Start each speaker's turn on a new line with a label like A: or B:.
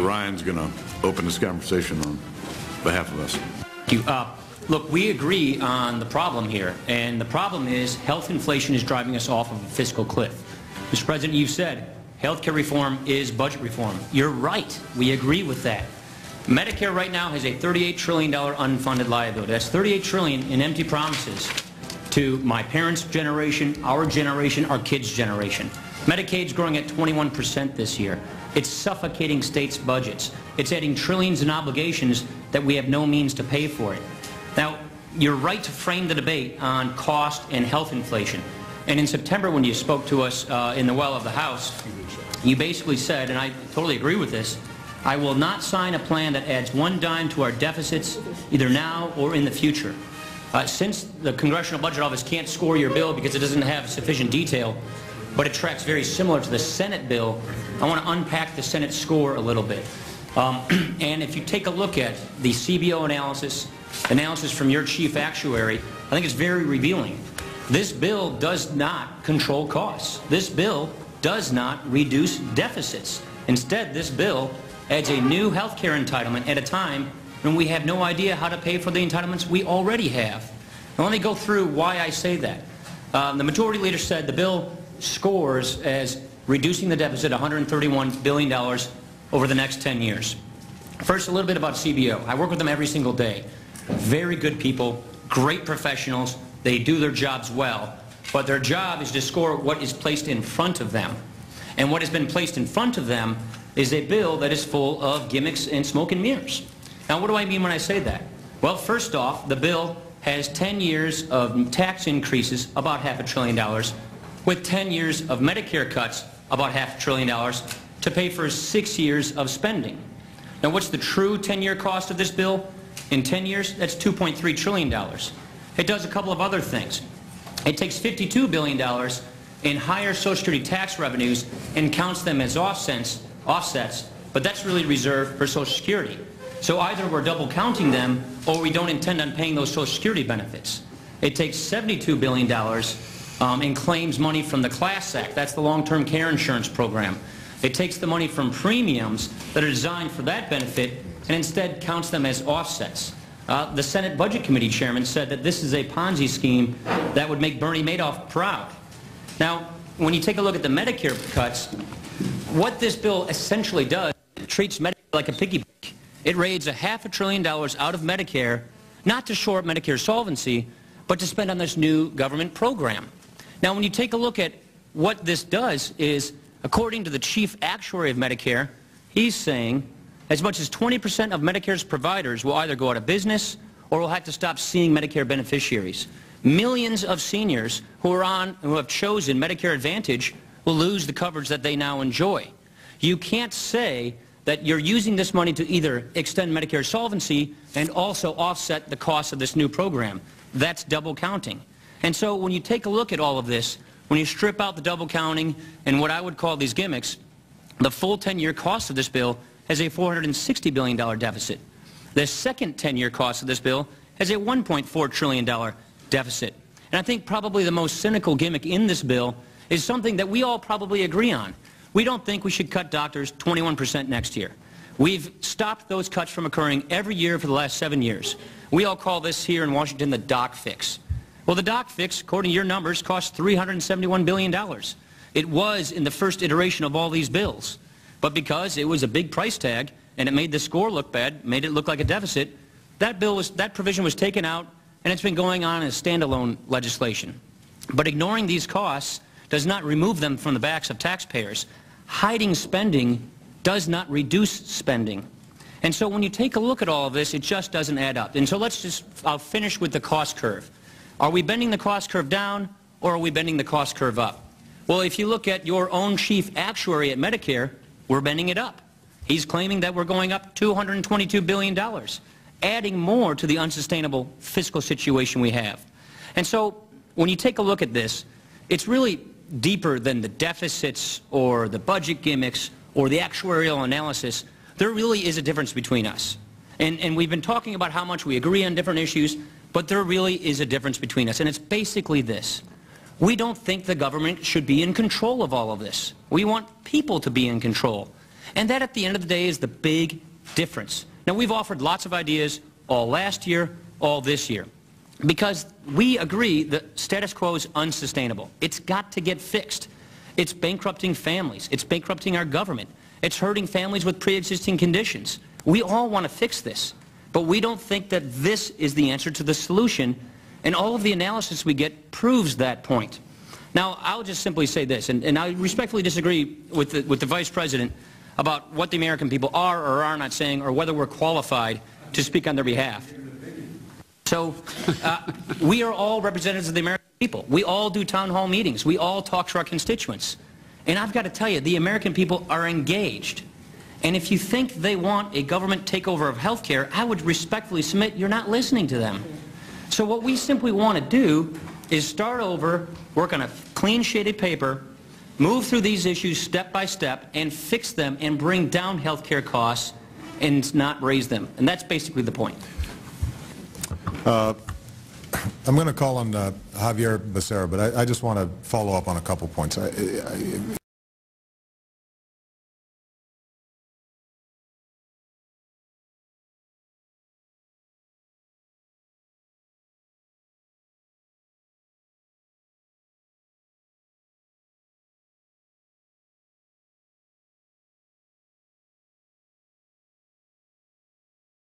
A: Ryan's going to open this conversation on behalf of us.
B: Thank you. Look, we agree on the problem here, and the problem is health inflation is driving us off of a fiscal cliff. Mr. President, you've said health care reform is budget reform. You're right. We agree with that. Medicare right now has a $38 trillion unfunded liability. That's $38 trillion in empty promises to my parents' generation, our kids' generation. Medicaid's growing at 21% this year. It's suffocating states' budgets. It's adding trillions in obligations that we have no means to pay for it. Now, you're right to frame the debate on cost and health inflation. And in September, when you spoke to us in the well of the House, you basically said, and I totally agree with this, I will not sign a plan that adds one dime to our deficits, either now or in the future. Since the Congressional Budget Office can't score your bill because it doesn't have sufficient detail, but it tracks very similar to the Senate bill, I want to unpack the Senate score a little bit. And if you take a look at the CBO analysis from your chief actuary, I think it's very revealing. This bill does not control costs. This bill does not reduce deficits. Instead, this bill adds a new health care entitlement at a time when we have no idea how to pay for the entitlements we already have. Now, let me go through why I say that. The majority leader said the bill scores as reducing the deficit $131 billion over the next 10 years. First, a little bit about CBO. I work with them every single day. Very good people, great professionals. They do their jobs well, but their job is to score what is placed in front of them. And what has been placed in front of them is a bill that is full of gimmicks and smoke and mirrors. Now, what do I mean when I say that? Well, first off, the bill has 10 years of tax increases, about $500 billion, with 10 years of Medicare cuts, about $500 billion, to pay for 6 years of spending. Now, what's the true 10-year cost of this bill? In 10 years, that's $2.3 trillion. It does a couple of other things. It takes $52 billion in higher Social Security tax revenues and counts them as offsets, but that's really reserved for Social Security. So either we're double counting them or we don't intend on paying those Social Security benefits. It takes $72 billion and claims money from the Class Act. That's the long-term care insurance program. It takes the money from premiums that are designed for that benefit and instead counts them as offsets. The Senate Budget Committee chairman said that this is a Ponzi scheme that would make Bernie Madoff proud. Now, when you take a look at the Medicare cuts, what this bill essentially does, it treats Medicare like a piggy bank. It raids $500 billion out of Medicare, not to shore up Medicare solvency, but to spend on this new government program. Now, when you take a look at what this does is, according to the chief actuary of Medicare, he's saying as much as 20% of Medicare's providers will either go out of business or will have to stop seeing Medicare beneficiaries. Millions of seniors who have chosen Medicare Advantage will lose the coverage that they now enjoy. You can't say that you're using this money to either extend Medicare solvency and also offset the cost of this new program. That's double counting. And so when you take a look at all of this, when you strip out the double counting and what I would call these gimmicks, the full 10-year cost of this bill has a $460 billion deficit. The second 10-year cost of this bill has a $1.4 trillion deficit. And I think probably the most cynical gimmick in this bill is something that we all probably agree on. We don't think we should cut doctors 21% next year. We've stopped those cuts from occurring every year for the last 7 years. We all call this here in Washington the doc fix. Well, the doc fix, according to your numbers, cost $371 billion. It was in the first iteration of all these bills. But because it was a big price tag and it made the score look bad, made it look like a deficit, that provision was taken out, and it's been going on as standalone legislation. But ignoring these costs does not remove them from the backs of taxpayers. Hiding spending does not reduce spending. And so when you take a look at all of this, it just doesn't add up. And so I'll finish with the cost curve. Are we bending the cost curve down, or are we bending the cost curve up? Well, if you look at your own chief actuary at Medicare, we're bending it up. He's claiming that we're going up $222 billion, adding more to the unsustainable fiscal situation we have. And so when you take a look at this, it's really deeper than the deficits or the budget gimmicks or the actuarial analysis. There really is a difference between us. And we've been talking about how much we agree on different issues, but there really is a difference between us. And it's basically this. We don't think the government should be in control of all of this. We want people to be in control. And that, at the end of the day, is the big difference. Now, we've offered lots of ideas all last year, all this year, because we agree that status quo is unsustainable. It's got to get fixed. It's bankrupting families. It's bankrupting our government. It's hurting families with pre-existing conditions. We all want to fix this, but we don't think that this is the answer to the solution, and all of the analysis we get proves that point. Now, I'll just simply say this, and I respectfully disagree with the Vice President about what the American people are or are not saying, or whether we're qualified to speak on their behalf. So, we are all representatives of the American people. We all do town hall meetings. We all talk to our constituents. And I've got to tell you, the American people are engaged. And if you think they want a government takeover of health care, I would respectfully submit you're not listening to them. So what we simply want to do is start over, work on a clean shaded paper, move through these issues step by step, and fix them and bring down health care costs and not raise them. And that's basically the point.
C: I'm going to call on Javier Becerra, but I just want to follow up on a couple points.